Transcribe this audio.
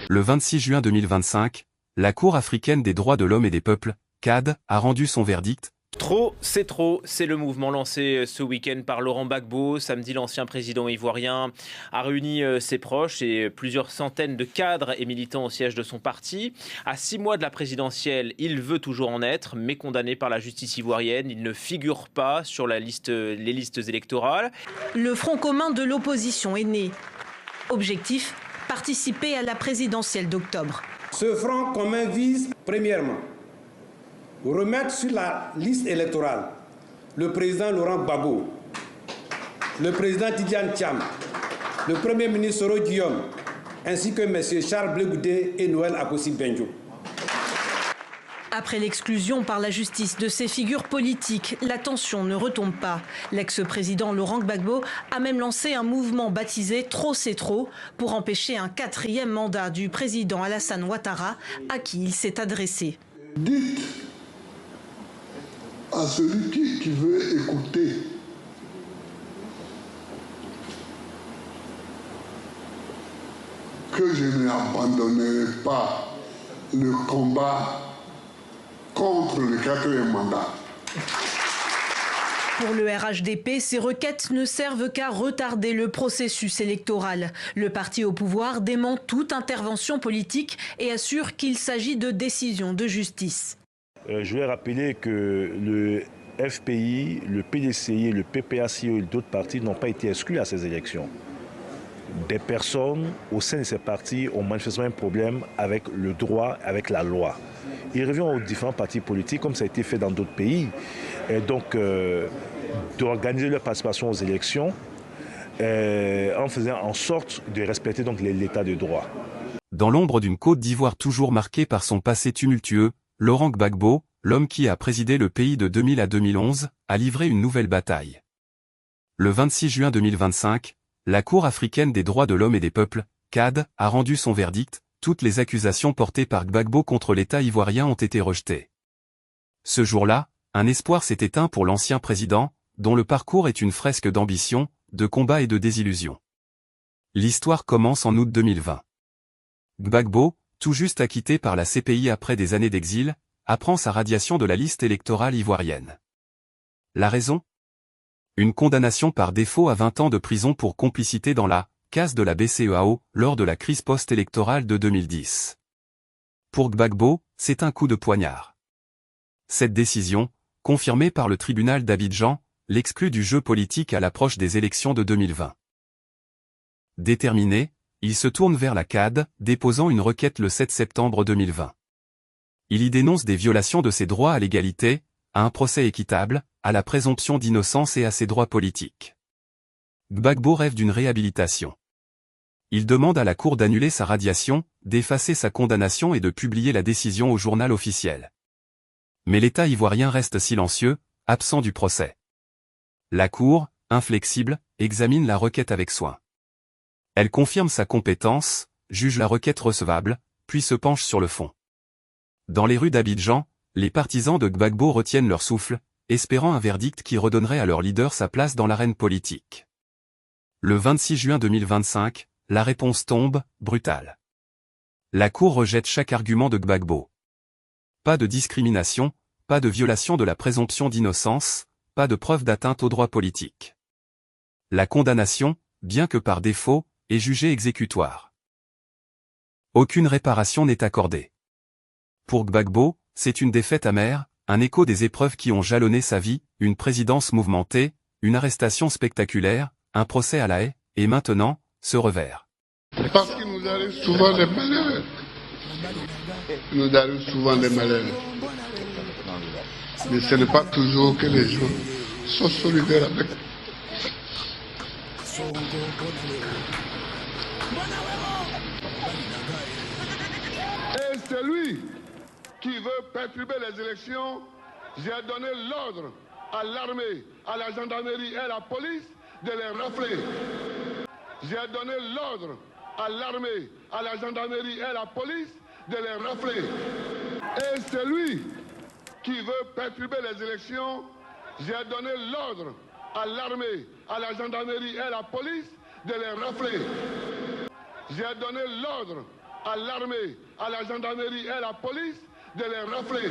Le 26 juin 2025, la Cour africaine des droits de l'homme et des peuples, CAD, a rendu son verdict. Trop, c'est le mouvement lancé ce week-end par Laurent Gbagbo. Samedi, l'ancien président ivoirien a réuni ses proches et plusieurs centaines de cadres et militants au siège de son parti. À 6 mois de la présidentielle, il veut toujours en être, mais condamné par la justice ivoirienne. Il ne figure pas sur les listes électorales. Le Front commun de l'opposition est né. Objectif, participer à la présidentielle d'octobre. Ce Front commun vise, premièrement, remettre sur la liste électorale le président Laurent Gbagbo, le président Tidjane Thiam, le premier ministre Soro Guillaume, ainsi que M. Charles Blé Goudé et Noël Akossi Benjo. Après l'exclusion par la justice de ces figures politiques, la tension ne retombe pas. L'ex-président Laurent Gbagbo a même lancé un mouvement baptisé « Trop c'est trop » pour empêcher un 4e mandat du président Alassane Ouattara, à qui il s'est adressé. Dites à celui qui veut écouter que je n'abandonnerai pas le combat contre le 4e mandat. Pour le RHDP, ces requêtes ne servent qu'à retarder le processus électoral. Le parti au pouvoir dément toute intervention politique et assure qu'il s'agit de décisions de justice. Je vais rappeler que le FPI, le PDCI, le PPACO et d'autres partis n'ont pas été exclus à ces élections. Des personnes au sein de ces partis ont manifestement un problème avec le droit, avec la loi. Il revient aux différents partis politiques, comme ça a été fait dans d'autres pays, et donc d'organiser leur participation aux élections en faisant en sorte de respecter donc l'état de droit. Dans l'ombre d'une Côte d'Ivoire toujours marquée par son passé tumultueux, Laurent Gbagbo, l'homme qui a présidé le pays de 2000 à 2011, a livré une nouvelle bataille. Le 26 juin 2025, la Cour africaine des droits de l'homme et des peuples, CAD, a rendu son verdict. Toutes les accusations portées par Gbagbo contre l'État ivoirien ont été rejetées. Ce jour-là, un espoir s'est éteint pour l'ancien président, dont le parcours est une fresque d'ambition, de combat et de désillusion. L'histoire commence en août 2020. Gbagbo, tout juste acquitté par la CPI après des années d'exil, apprend sa radiation de la liste électorale ivoirienne. La raison ? Une condamnation par défaut à 20 ans de prison pour complicité dans la casse de la BCEAO lors de la crise post-électorale de 2010. Pour Gbagbo, c'est un coup de poignard. Cette décision, confirmée par le tribunal d'Abidjan, l'exclut du jeu politique à l'approche des élections de 2020. Déterminé, il se tourne vers la CAD, déposant une requête le 7 septembre 2020. Il y dénonce des violations de ses droits à l'égalité, à un procès équitable, à la présomption d'innocence et à ses droits politiques. Gbagbo rêve d'une réhabilitation. Il demande à la Cour d'annuler sa radiation, d'effacer sa condamnation et de publier la décision au journal officiel. Mais l'État ivoirien reste silencieux, absent du procès. La Cour, inflexible, examine la requête avec soin. Elle confirme sa compétence, juge la requête recevable, puis se penche sur le fond. Dans les rues d'Abidjan, les partisans de Gbagbo retiennent leur souffle, espérant un verdict qui redonnerait à leur leader sa place dans l'arène politique. Le 26 juin 2025, la réponse tombe, brutale. La Cour rejette chaque argument de Gbagbo. Pas de discrimination, pas de violation de la présomption d'innocence, pas de preuve d'atteinte aux droits politiques. La condamnation, bien que par défaut, est jugée exécutoire. Aucune réparation n'est accordée. Pour Gbagbo, c'est une défaite amère, un écho des épreuves qui ont jalonné sa vie, une présidence mouvementée, une arrestation spectaculaire, un procès à la haie, et maintenant, ce revers. Parce qu'il nous arrive souvent des malheurs. Il nous arrive souvent des malheurs. Mais ce n'est pas toujours que les gens sont solidaires avec. Et celui qui veut perturber les élections, j'ai donné l'ordre à l'armée, à la gendarmerie et à la police de les rafler. J'ai donné l'ordre à l'armée, à la gendarmerie et à la police de les rafler. Et celui qui veut perturber les élections, j'ai donné l'ordre à l'armée, à la gendarmerie et à la police de les rafler. j'ai donné l'ordre à l'armée, à la gendarmerie et à la police de les rafler.